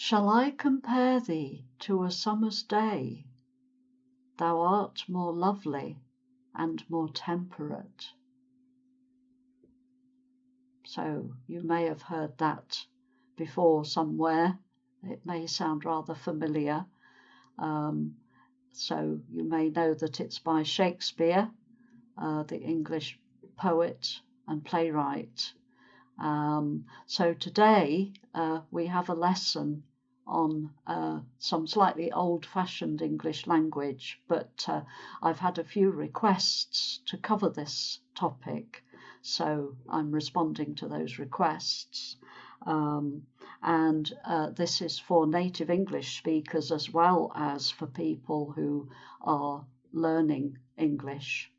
Shall I compare thee to a summer's day? Thou art more lovely and more temperate. So you may have heard that before somewhere. It may sound rather familiar. So you may know that it's by Shakespeare, the English poet and playwright. So today we have a lesson on some slightly old-fashioned English language, but I've had a few requests to cover this topic, so I'm responding to those requests. And this is for native English speakers as well as for people who are learning English,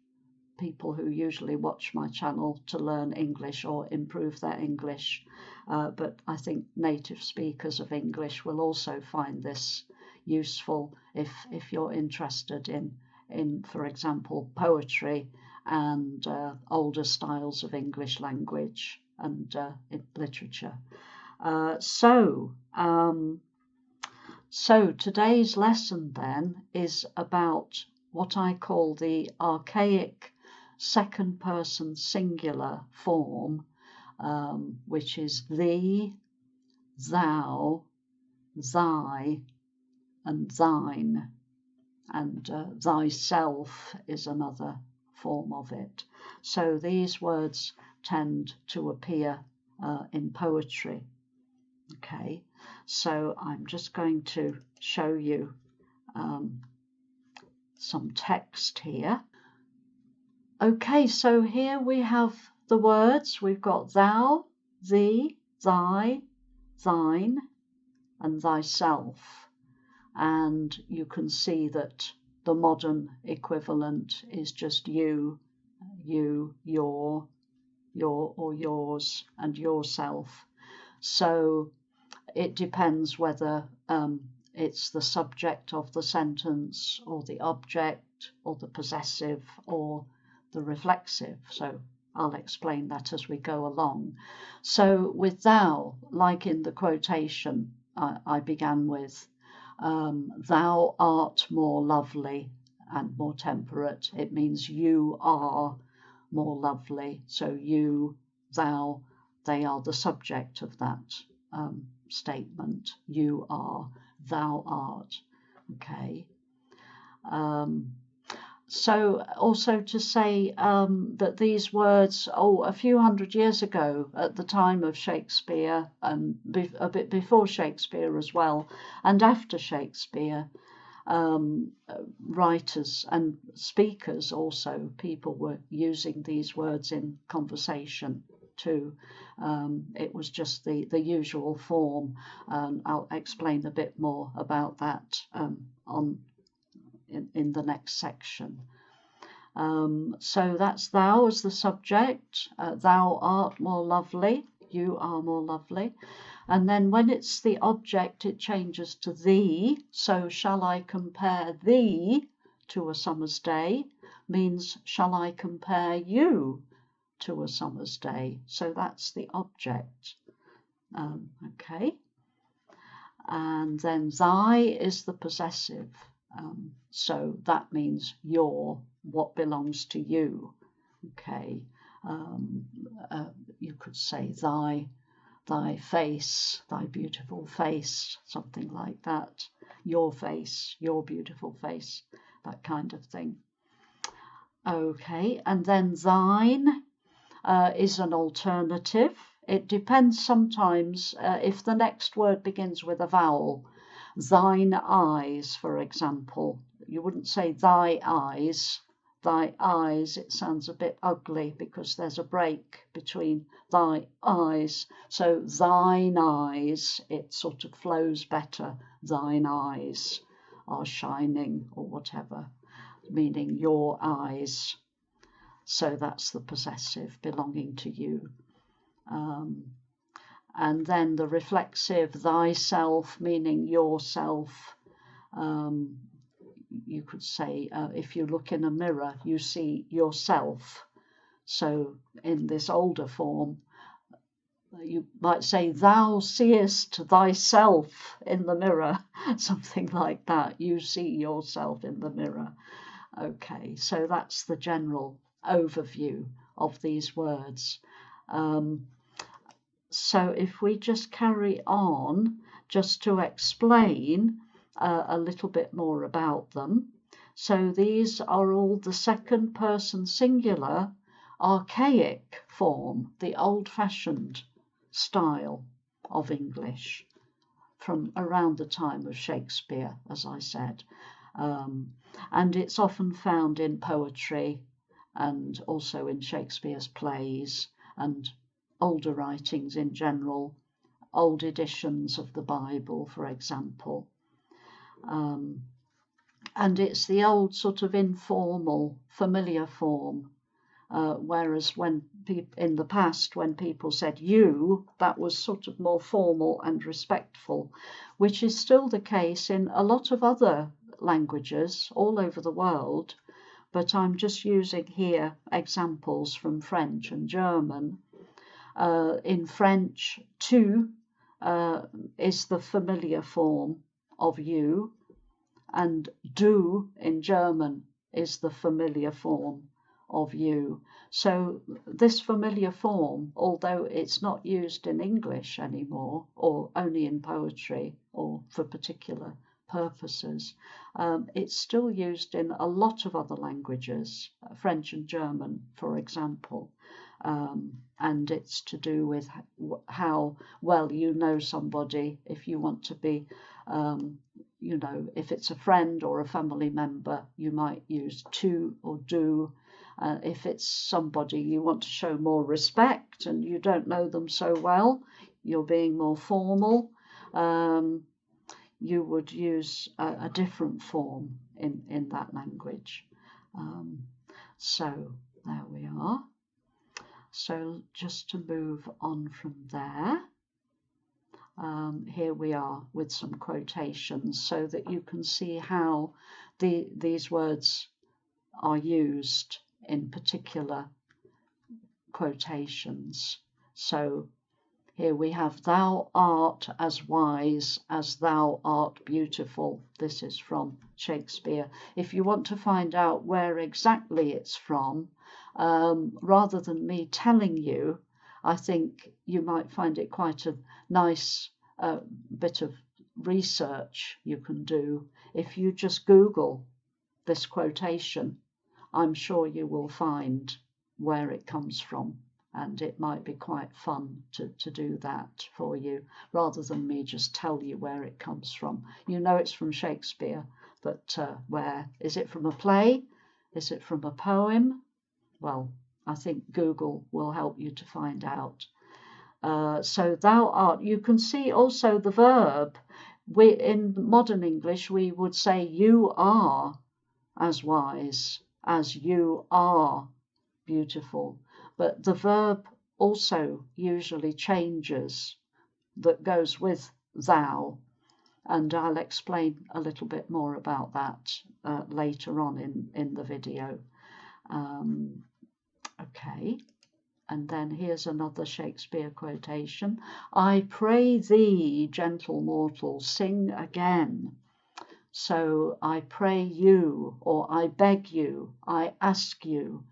people who usually watch my channel to learn English or improve their English. But I think native speakers of English will also find this useful if you're interested in, for example, poetry and older styles of English language and in literature. So today's lesson then is about what I call the archaic second person singular form, which is thee, thou, thy, and thine, and thyself is another form of it. So these words tend to appear in poetry. Okay, so I'm just going to show you some text here. Okay, so here we have the words. We've got thou, thee, thy, thine, and thyself. And you can see that the modern equivalent is just you, your, or yours, and yourself. So it depends whether it's the subject of the sentence or the object or the possessive or the reflexive. So I'll explain that as we go along. So with thou, like in the quotation I began with, thou art more lovely and more temperate. It means you are more lovely. So you, thou, they are the subject of that statement. You are, thou art. Okay. So also to say that these words, a few hundred years ago, at the time of Shakespeare, and a bit before Shakespeare as well, and after Shakespeare, writers and speakers also, people were using these words in conversation too. It was just the usual form. I'll explain a bit more about that in the next section. So that's thou as the subject. Thou art more lovely. You are more lovely. And then when it's the object, it changes to thee. So shall I compare thee to a summer's day means shall I compare you to a summer's day. So that's the object. Okay. And then thy is the possessive. So that means your, what belongs to you. Okay. You could say thy face, thy beautiful face, something like that. Your face, your beautiful face, that kind of thing. Okay, and then thine is an alternative. It depends sometimes if the next word begins with a vowel. Thine eyes, for example. You wouldn't say thy eyes. Thy eyes, it sounds a bit ugly because there's a break between thy eyes. So thine eyes, it sort of flows better. Thine eyes are shining or whatever, meaning your eyes. So that's the possessive belonging to you. And then the reflexive, thyself, meaning yourself. You could say, if you look in a mirror, you see yourself. So in this older form, you might say, thou seest thyself in the mirror, something like that. You see yourself in the mirror. Okay, so that's the general overview of these words. So if we just carry on, just to explain a little bit more about them. So these are all the second person singular archaic form, the old-fashioned style of English from around the time of Shakespeare, as I said. And it's often found in poetry and also in Shakespeare's plays and older writings in general, old editions of the Bible, for example. And it's the old sort of informal, familiar form, whereas when in the past, when people said you, that was sort of more formal and respectful, which is still the case in a lot of other languages all over the world. But I'm just using here examples from French and German. In French, tu is the familiar form of you, and du in German is the familiar form of you. So this familiar form, although it's not used in English anymore, or only in poetry or for particular purposes, it's still used in a lot of other languages, French and German, for example. And it's to do with how well you know somebody. If you want to be, if it's a friend or a family member, you might use tu or do. If it's somebody you want to show more respect and you don't know them so well, you're being more formal, you would use a different form in that language. So there we are. So just to move on from there, here we are with some quotations so that you can see how these words are used in particular quotations. So here we have, thou art as wise as thou art beautiful. This is from Shakespeare. If you want to find out where exactly it's from, rather than me telling you, I think you might find it quite a nice bit of research you can do. If you just Google this quotation, I'm sure you will find where it comes from, and it might be quite fun to do that for you, rather than me just tell you where it comes from. You know it's from Shakespeare, but where? Is it from a play? Is it from a poem? Well, I think Google will help you to find out. So thou art, you can see also the verb. In modern English, we would say you are as wise as you are beautiful. But the verb also usually changes, that goes with thou. And I'll explain a little bit more about that later on in the video. Okay. And then here's another Shakespeare quotation. I pray thee, gentle mortal, sing again. So I pray you, or I beg you, I ask you,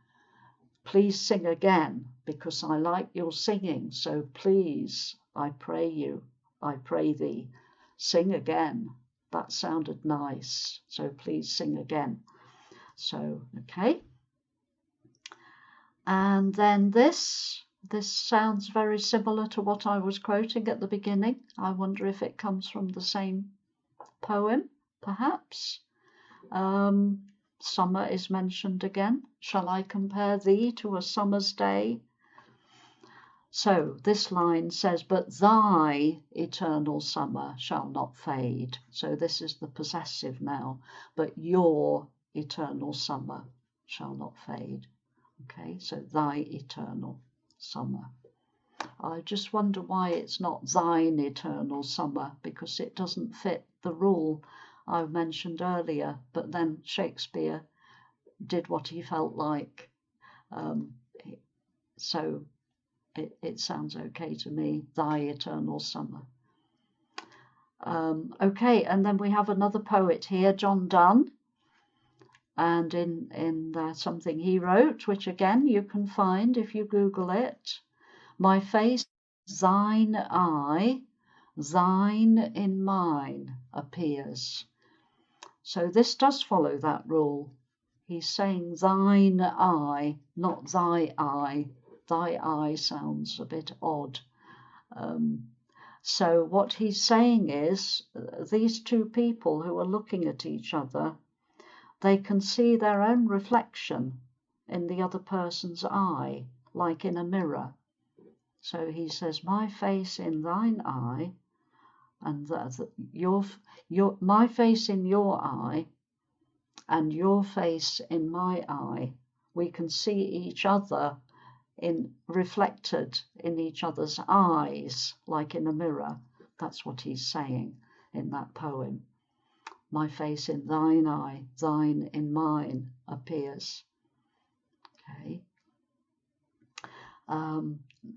please sing again, because I like your singing. So please, I pray you, I pray thee, sing again. That sounded nice. So please sing again. So, okay. And then this sounds very similar to what I was quoting at the beginning. I wonder if it comes from the same poem, perhaps. Summer is mentioned again. Shall I compare thee to a summer's day? So this line says, but thy eternal summer shall not fade. So this is the possessive now, but your eternal summer shall not fade. Okay, so thy eternal summer. I just wonder why it's not thine eternal summer, because it doesn't fit the rule I mentioned earlier. But then Shakespeare did what he felt like. So It sounds okay to me, thy eternal summer. Okay, and then we have another poet here, John Donne, and in something he wrote, which again you can find if you Google it. My face, thine eye, thine in mine appears. So this does follow that rule. He's saying thine eye, not thy eye. Thy eye sounds a bit odd. So what he's saying is these two people who are looking at each other, they can see their own reflection in the other person's eye, like in a mirror. So he says, my face in thine eye, and my face in your eye, and your face in my eye. We can see each other reflected in each other's eyes, like in a mirror. That's what he's saying in that poem. My face in thine eye, thine in mine appears. Okay.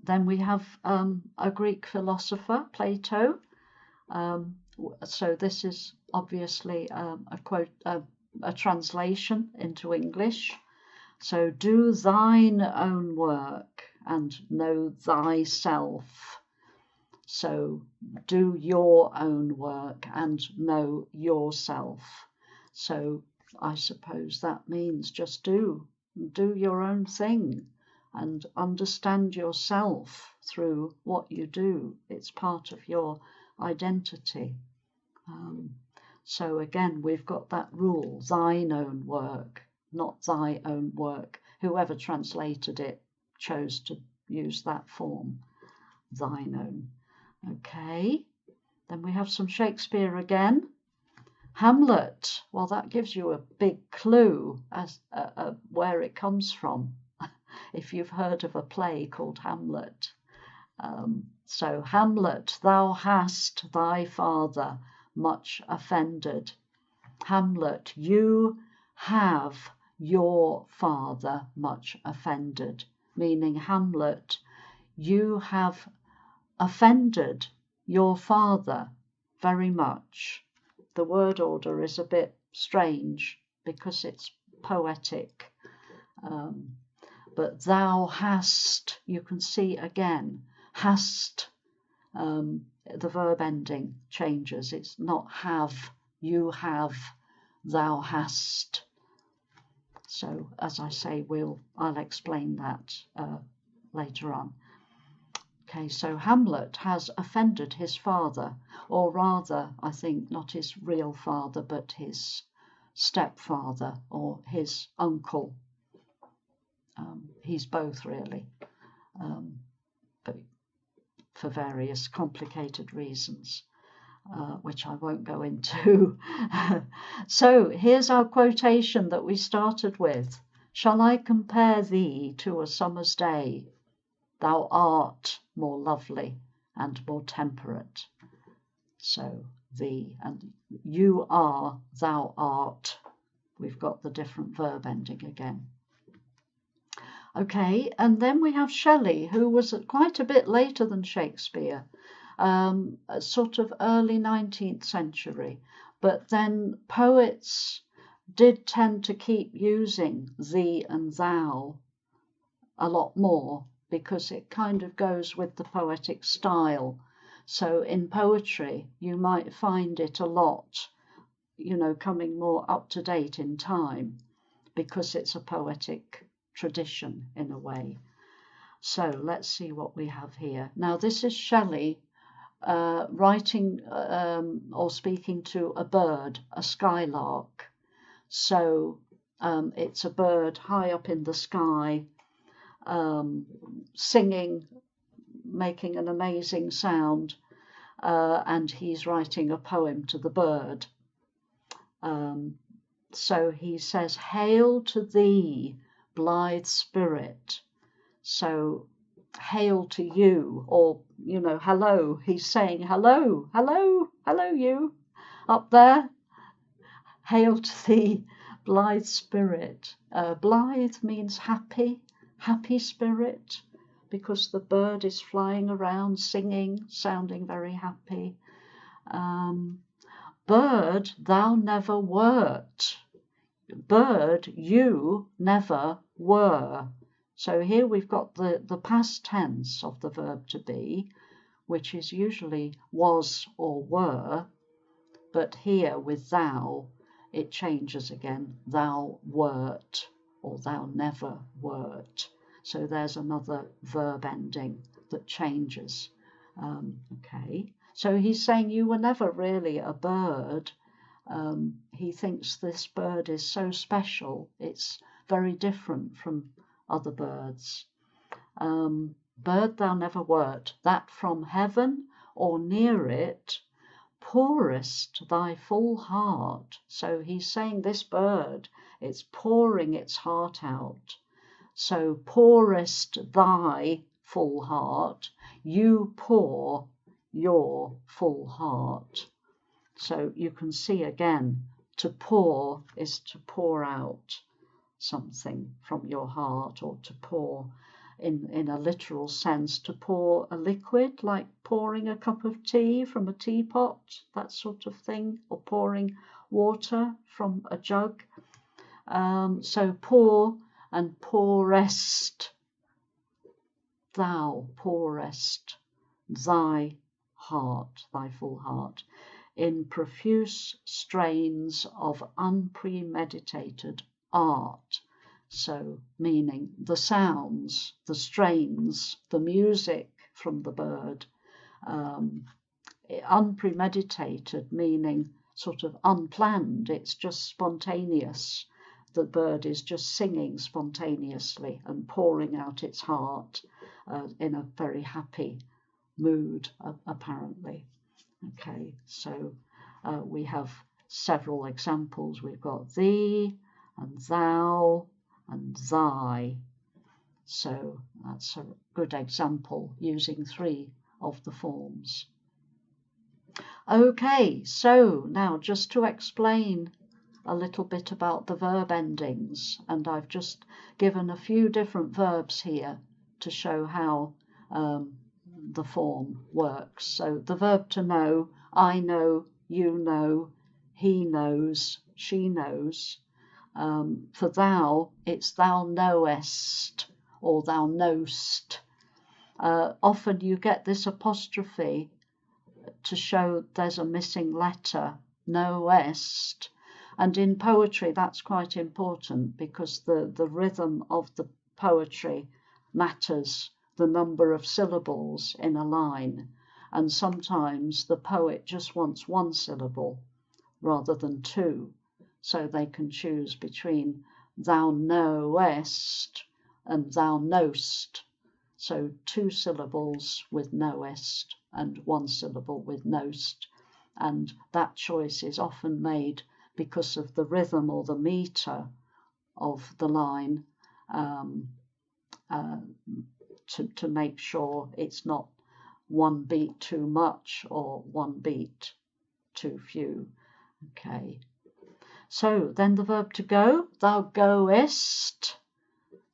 Then we have a Greek philosopher, Plato. So this is obviously a translation into English. So do thine own work and know thyself. So do your own work and know yourself. So I suppose that means just do your own thing and understand yourself through what you do. It's part of your identity. So again, we've got that rule, thine own work, not thy own work. Whoever translated it chose to use that form, thine own. Okay, then we have some Shakespeare again. Hamlet, well, that gives you a big clue as where it comes from, if you've heard of a play called Hamlet. So Hamlet, thou hast thy father much offended. Hamlet, you have your father much offended, meaning Hamlet, you have offended your father very much. The word order is a bit strange because it's poetic. But thou hast, you can see again, hast, the verb ending changes. It's not have, you have, thou hast. So as I say, I'll explain that later on. Okay, so Hamlet has offended his father, or rather, I think, not his real father, but his stepfather or his uncle. He's both, really, but for various complicated reasons, which I won't go into. So here's our quotation that we started with. Shall I compare thee to a summer's day? Thou art more lovely and more temperate. So thee, and you are, thou art. We've got the different verb ending again. Okay, and then we have Shelley, who was quite a bit later than Shakespeare, sort of early 19th century. But then poets did tend to keep using thee and thou a lot more, because it kind of goes with the poetic style. So in poetry, you might find it a lot, coming more up to date in time, because it's a poetic tradition in a way. So let's see what we have here. Now this is Shelley writing or speaking to a bird, a skylark. So it's a bird high up in the sky, singing, making an amazing sound, and he's writing a poem to the bird. So he says, hail to thee, blithe spirit. So hail to you, or hello. He's saying hello, hello, hello, you up there. Hail to thee, blithe spirit. Blithe means happy, happy spirit, because the bird is flying around, singing, sounding very happy. Bird, thou never wert. Bird, you never were. So here we've got the past tense of the verb to be, which is usually was or were, but here with thou, it changes again. Thou wert, or thou never wert. So there's another verb ending that changes. Okay, so he's saying you were never really a bird. He thinks this bird is so special. It's very different from other birds. Bird thou never wert, that from heaven or near it pourest thy full heart. So he's saying this bird, it's pouring its heart out. So pourest thy full heart, you pour your full heart. So you can see again, to pour is to pour out something from your heart, or to pour in a literal sense, to pour a liquid, like pouring a cup of tea from a teapot, that sort of thing, or pouring water from a jug. So pour and pourest, thou pourest thy heart, thy full heart, in profuse strains of unpremeditated art. So meaning the sounds, the strains, the music from the bird. Unpremeditated meaning sort of unplanned, it's just spontaneous. The bird is just singing spontaneously and pouring out its heart in a very happy mood, apparently. Okay, so we have several examples. We've got thee and thou and thy. So that's a good example using 3 of the forms. Okay, so now just to explain a little bit about the verb endings, and I've just given a few different verbs here to show how the form works. So the verb to know, I know, you know, he knows, she knows. For thou, it's thou knowest or thou knowst. Often you get this apostrophe to show there's a missing letter, knowest. And in poetry that's quite important, because the rhythm of the poetry matters, the number of syllables in a line, and sometimes the poet just wants 1 syllable rather than 2, so they can choose between thou knowest and thou knowst. So 2 syllables with knowest and 1 syllable with knowst, and that choice is often made because of the rhythm or the meter of the line, to make sure it's not 1 beat too much or 1 beat too few. Okay, so then the verb to go, thou goest.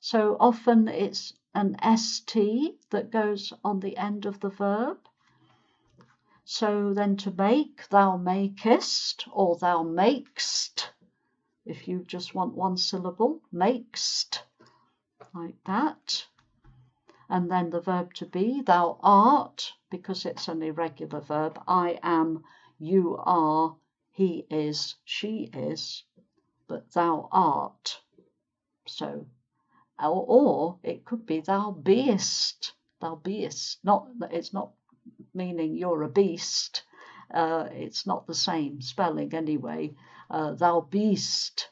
So often it's an st that goes on the end of the verb. So then to make, thou makest, or thou makest, if you just want 1 syllable, makest, like that. And then the verb to be, thou art, because it's an irregular verb, I am, you are, he is, she is, but thou art. So, or it could be thou beest, it's not meaning you're a beast, it's not the same spelling anyway. Thou beest,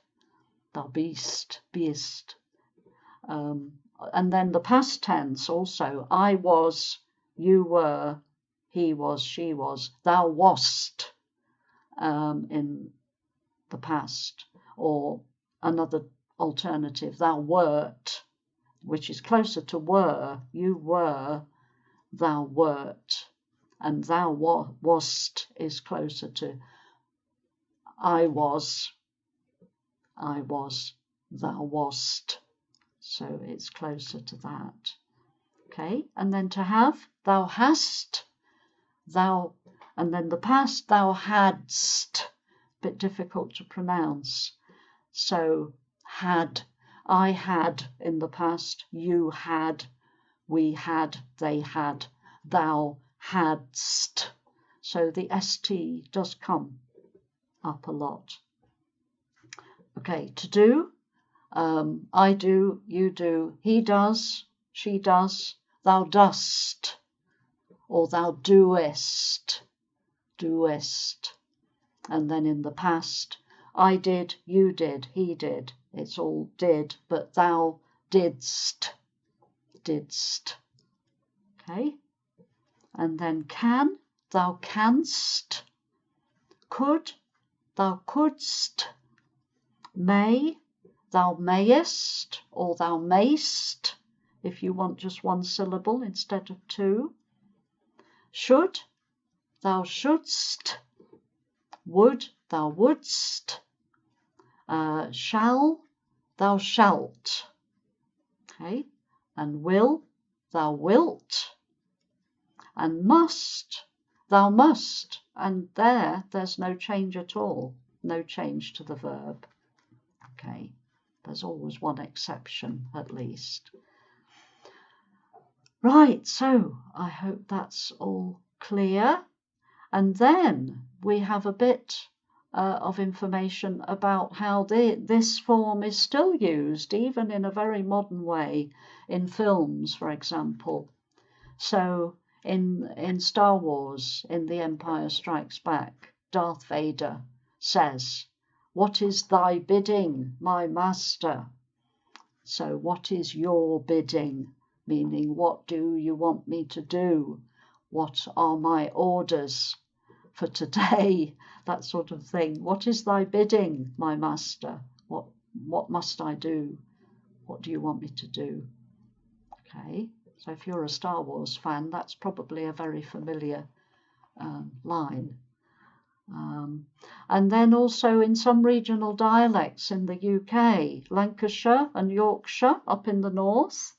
beest. And then the past tense also, I was, you were, he was, she was, thou wast, in the past. Or another alternative, thou wert, which is closer to were, you were, thou wert. And thou wast is closer to I was, thou wast. So it's closer to that. Okay, and then to have, thou hast, thou, and then the past, thou hadst. Bit difficult to pronounce. So had, I had in the past, you had, we had, they had, thou hadst. So the st does come up a lot. Okay, to do, I do, you do, he does, she does, thou dost, or thou doest, doest. And then in the past, I did, you did, he did. It's all did, but thou didst, didst. Okay, and then can, thou canst, could, thou couldst, may, thou mayest, or thou mayst, if you want just one syllable instead of two. Should, thou shouldst, would, thou wouldst, shall, thou shalt. Okay, and will, thou wilt, and must, thou must, and there's no change at all, no change to the verb. Okay, there's always one exception at least. Right, so I hope that's all clear. And then we have a bit of information about how this form is still used, even in a very modern way, in films, for example. So in Star Wars, in The Empire Strikes Back, Darth Vader says, "What is thy bidding, my master?" So what is your bidding? Meaning, what do you want me to do? What are my orders for today? That sort of thing. What is thy bidding, my master? What must I do? What do you want me to do? Okay, so if you're a Star Wars fan, that's probably a very familiar line. And then also in some regional dialects in the UK, Lancashire and Yorkshire up in the north,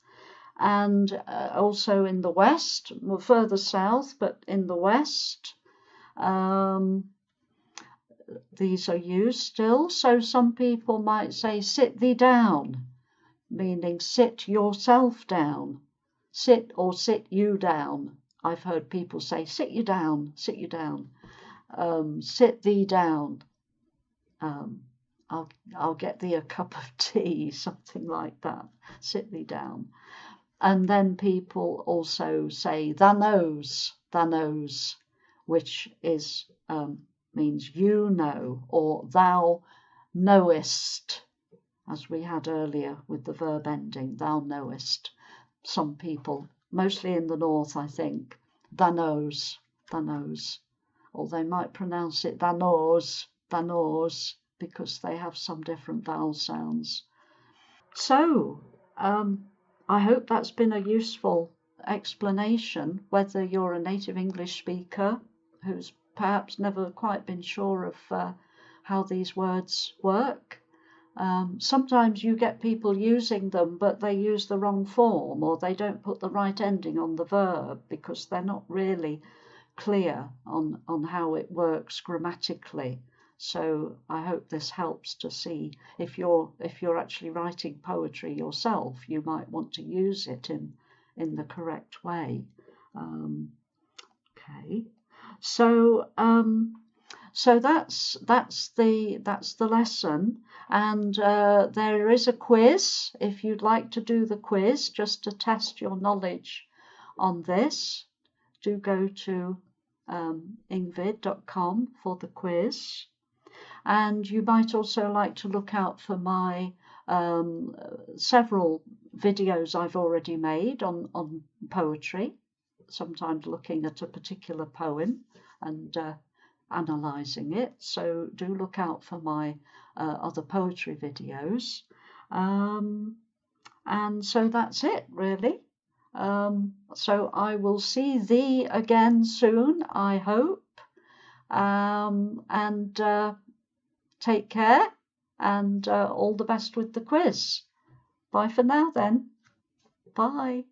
and also in the west, further south, but in the west, these are used still. So some people might say, sit thee down, meaning sit yourself down, sit or sit you down. I've heard people say, sit you down, sit you down, sit thee down. I'll get thee a cup of tea, something like that, sit thee down. And then people also say thou knows, which is means you know, or thou knowest, as we had earlier with the verb ending, thou knowest. Some people, mostly in the north, I think, thou knows, or they might pronounce it thou knows, because they have some different vowel sounds. So, I hope that's been a useful explanation, whether you're a native English speaker who's perhaps never quite been sure of how these words work. Sometimes you get people using them, but they use the wrong form, or they don't put the right ending on the verb because they're not really clear on how it works grammatically. So I hope this helps to see if you're actually writing poetry yourself, you might want to use it in the correct way. Okay, so that's the lesson, and there is a quiz if you'd like to do the quiz just to test your knowledge on this. Do go to engVid.com for the quiz. And you might also like to look out for my several videos I've already made on poetry, sometimes looking at a particular poem and analysing it. So do look out for my other poetry videos. And so that's it, really. So I will see thee again soon, I hope. And take care, and all the best with the quiz. Bye for now then. Bye.